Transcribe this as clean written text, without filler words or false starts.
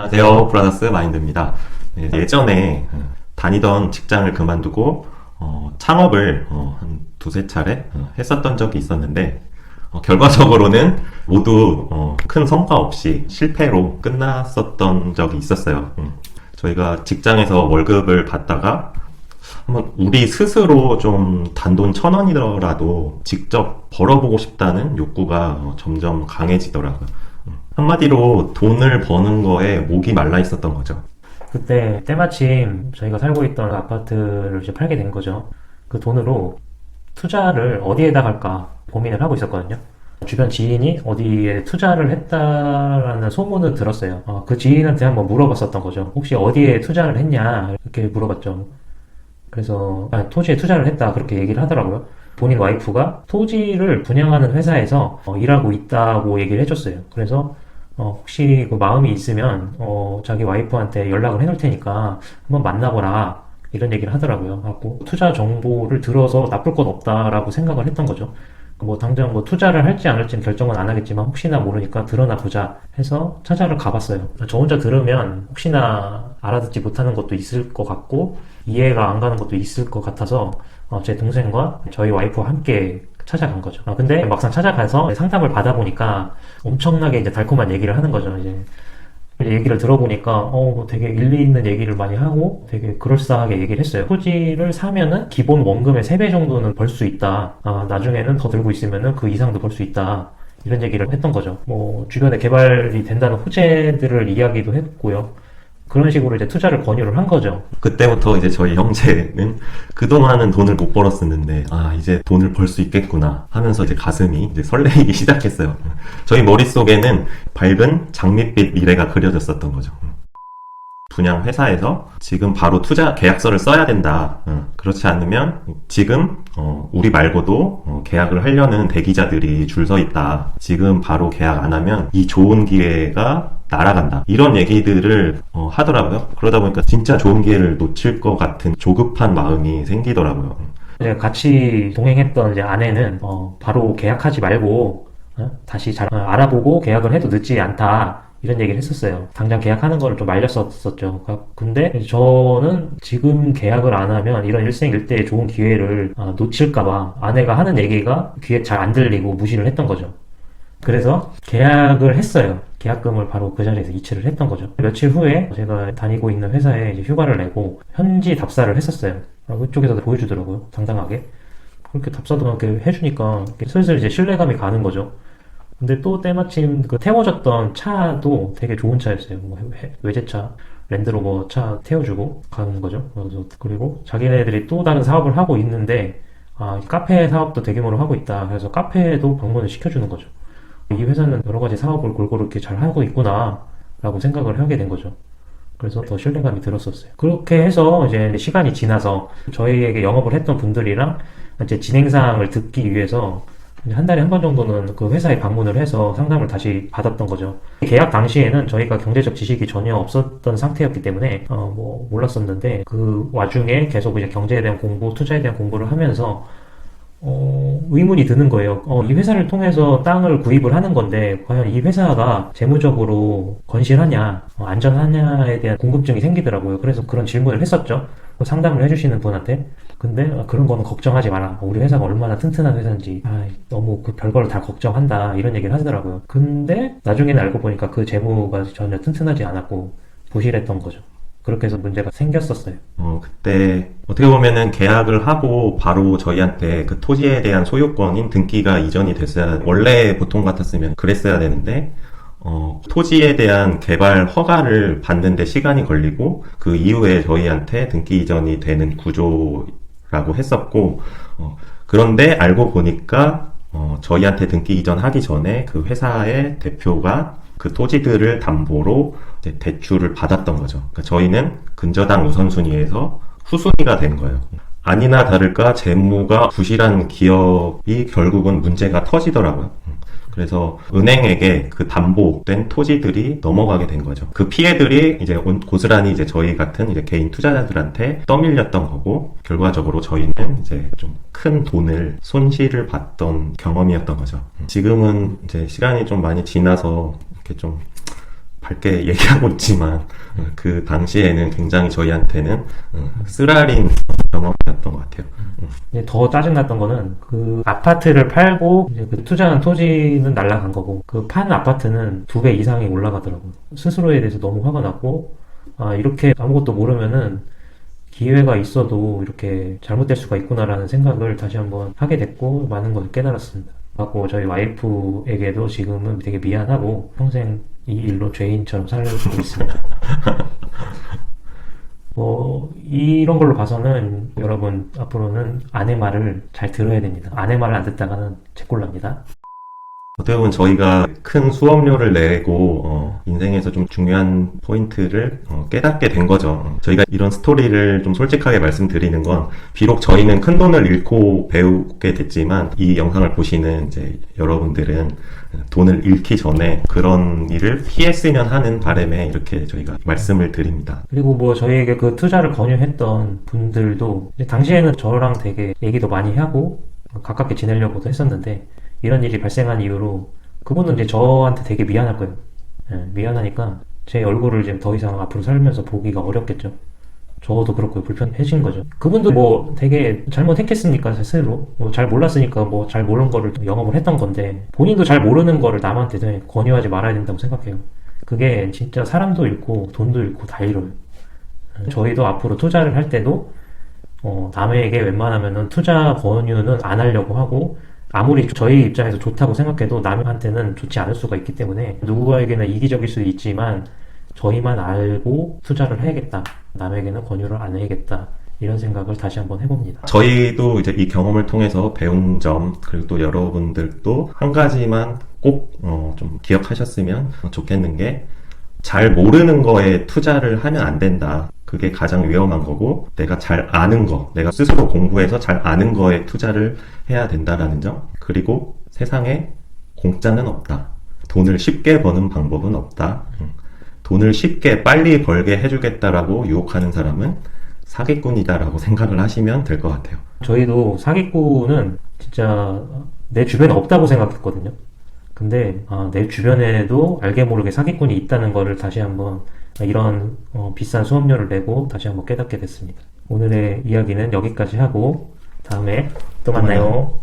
안녕하세요. 브라더스 마인드입니다. 네, 예전에 다니던 직장을 그만두고 창업을 한 두세 차례 했었던 적이 있었는데 결과적으로는 모두 큰 성과 없이 실패로 끝났었던 적이 있었어요. 저희가 직장에서 월급을 받다가 한번 우리 스스로 좀 단돈 1,000원이더라도 직접 벌어보고 싶다는 욕구가 점점 강해지더라고요. 한마디로 돈을 버는 거에 목이 말라 있었던 거죠. 그때 때마침 저희가 살고 있던 아파트를 이제 팔게 된 거죠. 그 돈으로 투자를 어디에다 갈까 고민을 하고 있었거든요. 주변 지인이 어디에 투자를 했다라는 소문을 들었어요. 그 지인한테 한번 물어봤었던 거죠. 혹시 어디에 투자를 했냐 이렇게 물어봤죠. 그래서 토지에 투자를 했다 그렇게 얘기를 하더라고요. 본인 와이프가 토지를 분양하는 회사에서 일하고 있다고 얘기를 해줬어요. 그래서 혹시 그 마음이 있으면 자기 와이프한테 연락을 해놓을 테니까 한번 만나보라 이런 얘기를 하더라고요. 하고 투자 정보를 들어서 나쁠 건 없다라고 생각을 했던 거죠. 뭐 당장 뭐 투자를 할지 안 할지는 결정은 안 하겠지만 혹시나 모르니까 들어나 보자 해서 찾아를 가봤어요. 저 혼자 들으면 혹시나 알아듣지 못하는 것도 있을 것 같고 이해가 안 가는 것도 있을 것 같아서 제 동생과 저희 와이프와 함께 찾아간 거죠. 근데 막상 찾아가서 상담을 받아보니까 엄청나게 이제 달콤한 얘기를 하는 거죠. 이제 얘기를 들어보니까 되게 일리 있는 얘기를 많이 하고 되게 그럴싸하게 얘기를 했어요. 토지를 사면은 기본 원금의 3배 정도는 벌 수 있다. 나중에는 더 들고 있으면은 그 이상도 벌 수 있다. 이런 얘기를 했던 거죠. 뭐 주변에 개발이 된다는 호재들을 이야기도 했고요. 그런 식으로 이제 투자를 권유를 한 거죠. 그때부터 이제 저희 형제는 그동안은 돈을 못 벌었었는데 이제 돈을 벌 수 있겠구나 하면서 이제 가슴이 이제 설레이기 시작했어요. 저희 머릿속에는 밝은 장밋빛 미래가 그려졌었던 거죠. 분양 회사에서 지금 바로 투자 계약서를 써야 된다. 그렇지 않으면 지금 우리 말고도 계약을 하려는 대기자들이 줄 서 있다. 지금 바로 계약 안 하면 이 좋은 기회가 날아간다. 이런 얘기들을 하더라고요. 그러다 보니까 진짜 좋은 기회를 놓칠 것 같은 조급한 마음이 생기더라고요. 이제 같이 동행했던 이제 아내는 바로 계약하지 말고 다시 잘 알아보고 계약을 해도 늦지 않다. 이런 얘기를 했었어요. 당장 계약하는 거를 좀 말렸었죠. 근데 저는 지금 계약을 안 하면 이런 일생일대의 좋은 기회를 놓칠까봐 아내가 하는 얘기가 귀에 잘 안 들리고 무시를 했던 거죠. 그래서 계약을 했어요. 계약금을 바로 그 자리에서 이체를 했던 거죠. 며칠 후에 제가 다니고 있는 회사에 이제 휴가를 내고 현지 답사를 했었어요. 그쪽에서도 보여주더라고요. 당당하게. 그렇게 답사도 이렇게 해주니까 슬슬 이제 신뢰감이 가는 거죠. 근데 또 때마침 그 태워줬던 차도 되게 좋은 차였어요. 뭐 외제차, 랜드로버 차 태워주고 가는 거죠. 그리고 자기네들이 또 다른 사업을 하고 있는데 카페 사업도 대규모로 하고 있다. 그래서 카페도 방문을 시켜주는 거죠. 이 회사는 여러 가지 사업을 골고루 이렇게 잘 하고 있구나 라고 생각을 하게 된 거죠. 그래서 더 신뢰감이 들었었어요. 그렇게 해서 이제 시간이 지나서 저희에게 영업을 했던 분들이랑 이제 진행사항을 듣기 위해서 한 달에 한 번 정도는 그 회사에 방문을 해서 상담을 다시 받았던 거죠. 계약 당시에는 저희가 경제적 지식이 전혀 없었던 상태였기 때문에 뭐 몰랐었는데 그 와중에 계속 이제 경제에 대한 공부, 투자에 대한 공부를 하면서 의문이 드는 거예요. 이 회사를 통해서 땅을 구입을 하는 건데 과연 이 회사가 재무적으로 건실하냐, 안전하냐에 대한 궁금증이 생기더라고요. 그래서 그런 질문을 했었죠. 상담을 해주시는 분한테. 근데 그런 거는 걱정하지 마라. 우리 회사가 얼마나 튼튼한 회사인지 너무 그 별거를 다 걱정한다 이런 얘기를 하시더라고요. 근데 나중에는 알고 보니까 그 재무가 전혀 튼튼하지 않았고 부실했던 거죠. 그렇게 해서 문제가 생겼었어요. 그때 어떻게 보면은 계약을 하고 바로 저희한테 그 토지에 대한 소유권인 등기가 이전이 됐어야, 원래 보통 같았으면 그랬어야 되는데 토지에 대한 개발 허가를 받는데 시간이 걸리고 그 이후에 저희한테 등기 이전이 되는 구조라고 했었고, 그런데 알고 보니까 저희한테 등기 이전하기 전에 그 회사의 대표가 그 토지들을 담보로 이제 대출을 받았던 거죠. 그러니까 저희는 근저당 우선순위에서 후순위가 된 거예요. 아니나 다를까 재무가 부실한 기업이 결국은 문제가 터지더라고요. 그래서 은행에게 그 담보된 토지들이 넘어가게 된 거죠. 그 피해들이 이제 고스란히 이제 저희 같은 이제 개인 투자자들한테 떠밀렸던 거고, 결과적으로 저희는 이제 좀 큰 돈을 손실을 봤던 경험이었던 거죠. 지금은 이제 시간이 좀 많이 지나서 이렇게 좀 밝게 얘기하고 있지만 그 당시에는 굉장히 저희한테는 쓰라린 경험이었던 것 같아요. 이제 더 짜증났던 거는 그 아파트를 팔고 이제 그 투자한 토지는 날라간 거고 그 판 아파트는 2배 이상이 올라가더라고요. 스스로에 대해서 너무 화가 났고 아 이렇게 아무것도 모르면은 기회가 있어도 이렇게 잘못될 수가 있구나라는 생각을 다시 한번 하게 됐고 많은 것을 깨달았습니다. 하고 저희 와이프에게도 지금은 되게 미안하고 평생 이 일로 죄인처럼 살고 있습니다. 이런 걸로 봐서는 여러분 앞으로는 아내 말을 잘 들어야 됩니다. 아내 말을 안 듣다가는 제꼴납니다. 어떻게 보면 저희가 큰 수업료를 내고 인생에서 좀 중요한 포인트를 깨닫게 된 거죠. 저희가 이런 스토리를 좀 솔직하게 말씀드리는 건 비록 저희는 큰 돈을 잃고 배우게 됐지만 이 영상을 보시는 이제 여러분들은 돈을 잃기 전에 그런 일을 피했으면 하는 바람에 이렇게 저희가 말씀을 드립니다. 그리고 뭐 저희에게 그 투자를 권유했던 분들도 당시에는 저랑 되게 얘기도 많이 하고 가깝게 지내려고도 했었는데 이런 일이 발생한 이후로 그분은 이제 저한테 되게 미안할 거예요. 미안하니까 제 얼굴을 이제 더 이상 앞으로 살면서 보기가 어렵겠죠. 저도 그렇고 불편해진 거죠. 그분도 뭐 되게 잘못했겠습니까, 스스로. 뭐 잘 몰랐으니까 뭐 잘 모르는 거를 영업을 했던 건데 본인도 잘 모르는 거를 남한테 권유하지 말아야 된다고 생각해요. 그게 진짜 사람도 잃고 돈도 잃고 다 잃어요. 저희도 앞으로 투자를 할 때도 남에게 웬만하면은 투자 권유는 안 하려고 하고 아무리 저희 입장에서 좋다고 생각해도 남한테는 좋지 않을 수가 있기 때문에 누구에게는 이기적일 수도 있지만 저희만 알고 투자를 해야겠다. 남에게는 권유를 안 해야겠다. 이런 생각을 다시 한번 해봅니다. 저희도 이제 이 경험을 통해서 배운 점, 그리고 또 여러분들도 한 가지만 꼭 좀 기억하셨으면 좋겠는 게 잘 모르는 거에 투자를 하면 안 된다. 그게 가장 위험한 거고 내가 잘 아는 거, 내가 스스로 공부해서 잘 아는 거에 투자를 해야 된다라는 점. 그리고 세상에 공짜는 없다. 돈을 쉽게 버는 방법은 없다. 돈을 쉽게 빨리 벌게 해주겠다라고 유혹하는 사람은 사기꾼이다라고 생각을 하시면 될 것 같아요. 저희도 사기꾼은 진짜 내 주변에 없다고 생각했거든요. 근데 내 주변에도 알게 모르게 사기꾼이 있다는 거를 다시 한번 이런 비싼 수업료를 내고 다시 한번 깨닫게 됐습니다. 오늘의 이야기는 여기까지 하고 다음에 또 만나요.